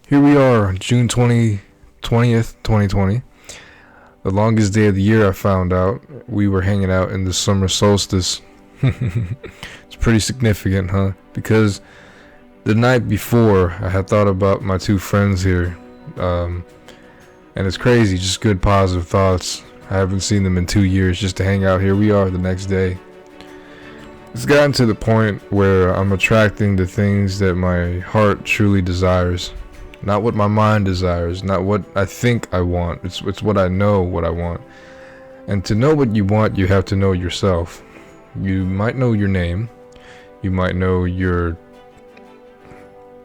Here we are, June 20th, 2020. The longest day of the year, I found out. We were hanging out in the summer solstice. It's pretty significant, huh? Because the night before, I had thought about my two friends here. And it's crazy, just good positive thoughts. I haven't seen them in 2 years just to hang out. Here we are the next day. It's gotten to the point where I'm attracting the things that my heart truly desires. Not what my mind desires, not what I think I want. It's what I know what I want. And to know what you want, you have to know yourself. You might know your name. You might know your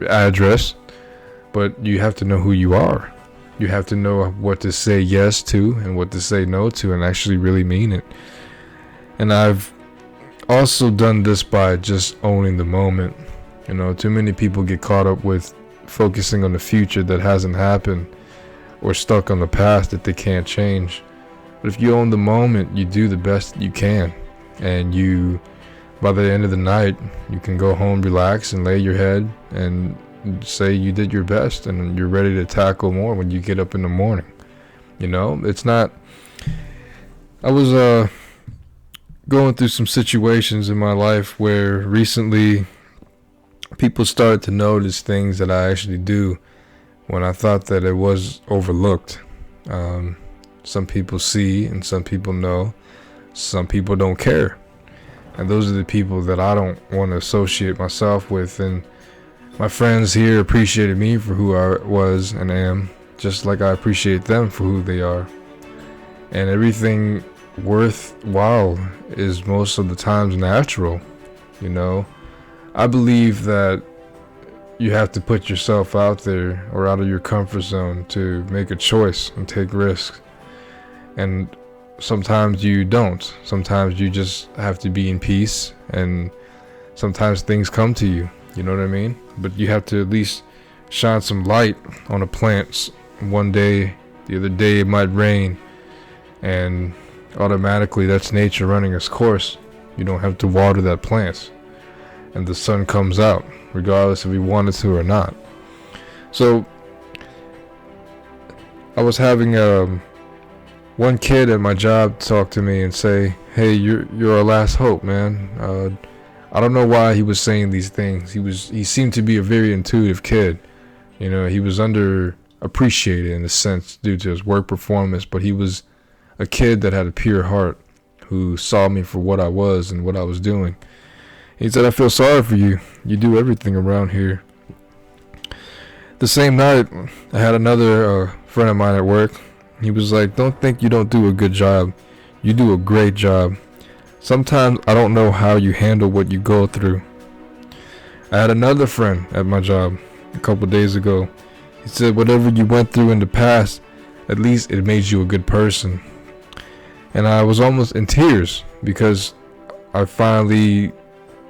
address. But you have to know who you are. You have to know what to say yes to and what to say no to and actually really mean it. And I've also done this by just owning the moment. You know, too many people get caught up with focusing on the future that hasn't happened or stuck on the past that they can't change. But if you own the moment, you do the best you can, and you, by the end of the night, you can go home, relax, and lay your head and say you did your best, and you're ready to tackle more when you get up in the morning. You know, it's not. I was going through some situations in my life where recently people started to notice things that I actually do when I thought that it was overlooked. Some people see and some people know. Some people don't care. And those are the people that I don't want to associate myself with. And my friends here appreciated me for who I was and am, just like I appreciate them for who they are. And everything worthwhile is most of the times natural, you know. I believe that you have to put yourself out there or out of your comfort zone to make a choice and take risks. And sometimes you don't. Sometimes you just have to be in peace, and sometimes things come to you, you know what I mean? But you have to at least shine some light on the plants. One day, the other day it might rain, and automatically that's nature running its course. You don't have to water that plant, and the sun comes out regardless if we wanted to or not. So I was having one kid at my job talk to me and say, "Hey, you're our last hope, man." I don't know why he was saying these things. He seemed to be a very intuitive kid. You know, he was underappreciated in a sense due to his work performance, but he was a kid that had a pure heart who saw me for what I was and what I was doing. He said, "I feel sorry for you. You do everything around here." The same night, I had another friend of mine at work. He was like, "Don't think you don't do a good job. You do a great job. Sometimes I don't know how you handle what you go through." I had another friend at my job a couple days ago. He said, "Whatever you went through in the past, at least it made you a good person." And I was almost in tears because I finally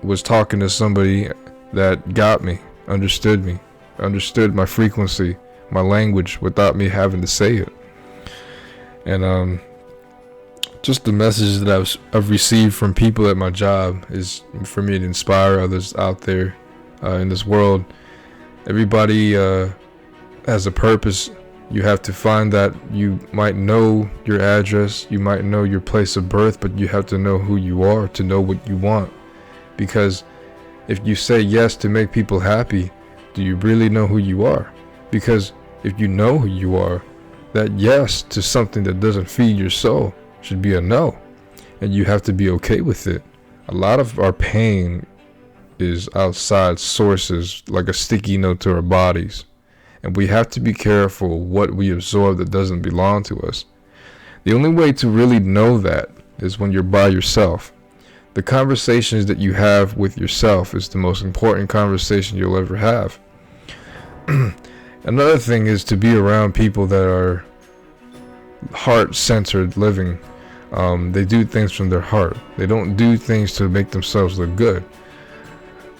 was talking to somebody that got me, understood my frequency, my language without me having to say it. And just the message that I've received from people at my job is for me to inspire others out there in this world. Everybody has a purpose. You have to find that. You might know your address, you might know your place of birth, but you have to know who you are to know what you want. Because if you say yes to make people happy, do you really know who you are? Because if you know who you are, that yes to something that doesn't feed your soul should be a no. And you have to be okay with it. A lot of our pain is outside sources, like a sticky note to our bodies. And we have to be careful what we absorb that doesn't belong to us. The only way to really know that is when you're by yourself. The conversations that you have with yourself is the most important conversation you'll ever have. Another thing is to be around people that are heart-centered living. They do things from their heart. They don't do things to make themselves look good.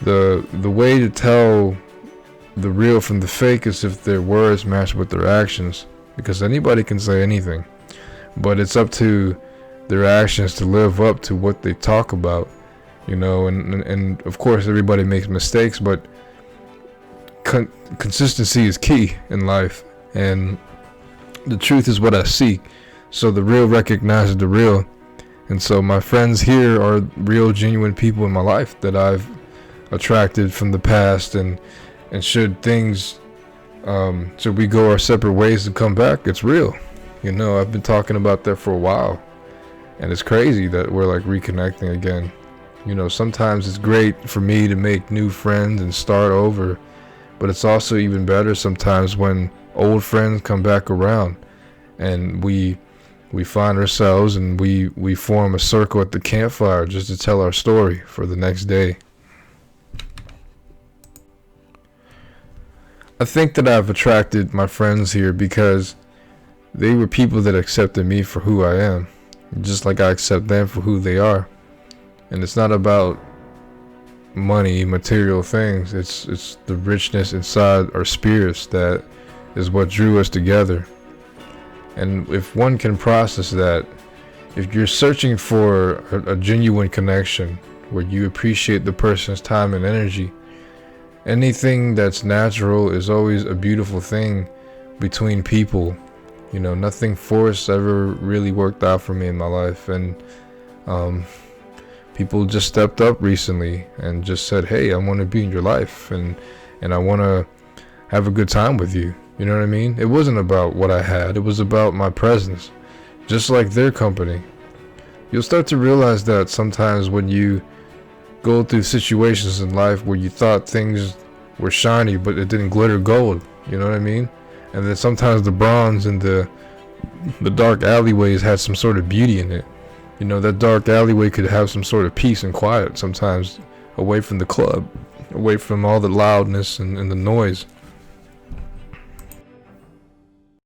The way to tell the real from the fake is if their words match with their actions, because anybody can say anything, but it's up to their actions to live up to what they talk about, you know. And of course everybody makes mistakes, but consistency is key in life, and the truth is what I seek. So the real recognizes the real, and so my friends here are real, genuine people in my life that I've attracted from the past, and should things, should we go our separate ways and come back, it's real. You know, I've been talking about that for a while, and it's crazy that we're like reconnecting again. You know, sometimes it's great for me to make new friends and start over, but it's also even better sometimes when old friends come back around and we find ourselves and we form a circle at the campfire just to tell our story for the next day. I think that I've attracted my friends here because they were people that accepted me for who I am, just like I accept them for who they are. And it's not about money, material things. It's the richness inside our spirits that is what drew us together. And if one can process that, if you're searching for a genuine connection where you appreciate the person's time and energy, anything that's natural is always a beautiful thing between people. You know, nothing forced ever really worked out for me in my life. And people just stepped up recently and just said, hey, I want to be in your life, and I want to have a good time with you. You know what I mean? It wasn't about what I had. It was about my presence, just like their company. You'll start to realize that sometimes when you go through situations in life where you thought things were shiny, but it didn't glitter gold. You know what I mean? And then sometimes the bronze and the dark alleyways had some sort of beauty in it. You know, that dark alleyway could have some sort of peace and quiet sometimes, away from the club, away from all the loudness and the noise.